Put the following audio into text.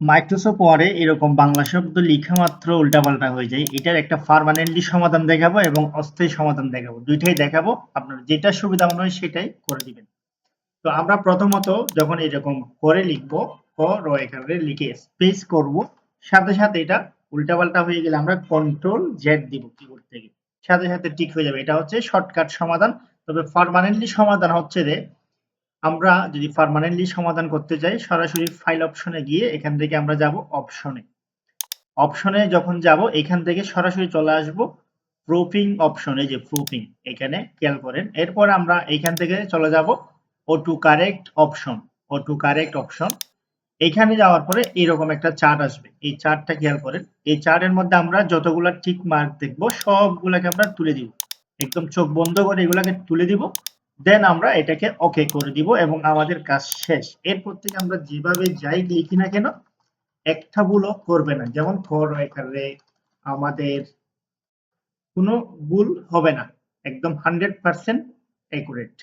Microsoft ওয়ার্ডে এরকম বাংলা শব্দ লিখা মাত্র উল্টাপাল্টা হয়ে যায়। এটার একটা পার্মানেন্টলি সমাধান দেখাবো এবং অস্থায়ী সমাধান দেখাবো, দুইটাই দেখাবো। আপনার যেটা সুবিধা মনে হয় সেটাই করে দিবেন। তো আমরা প্রথমত যখন এরকম করে লিখবো, ক র এখানে লিখে স্পেস করব, সাথে সাথে এটা উল্টাপাল্টা হয়ে গেলে আমরা কন্ট্রোল জেড দিব কিবোর্ড থেকে, সাথে সাথে ঠিক হয়ে যাবে। এটা হচ্ছে শর্টকাট সমাধান। তবে পার্মানেন্টলি সমাধান হচ্ছে যে আমরা যদি পার্মানেন্টলি সমাধান করতে চাই, সরাসরি ফাইল অপশনে গিয়ে এখান থেকে আমরা যাব অপশনে। অপশনে যখন যাব এখান থেকে সরাসরি চলে আসব প্রুফিং অপশনে, যে প্রুফিং এখানে খেয়াল করেন। এরপর আমরা এখান থেকে চলে যাব auto correct option. Auto correct option এখানে যাওয়ার পরে এরকম একটা চার্ট আসবে, এই চার্টটা খেয়াল করেন। এই চার্টের মধ্যে আমরা যতগুলা টিক মার্ক দেখবো সবগুলাকে আমরা তুলে দিব, একদম চোখ বন্ধ করে এগুলাকে তুলে দিব। দেন আমরা এটাকে ওকে করে দিব এবং আমাদের কাজ শেষ। এরপর থেকে আমরা যেভাবে যাই লিখি না কেন একটা ভুলও করবে না। যেমন ফর এখানে আমাদের কোনো ভুল হবে না, একদম 100% অ্যাকুরেট।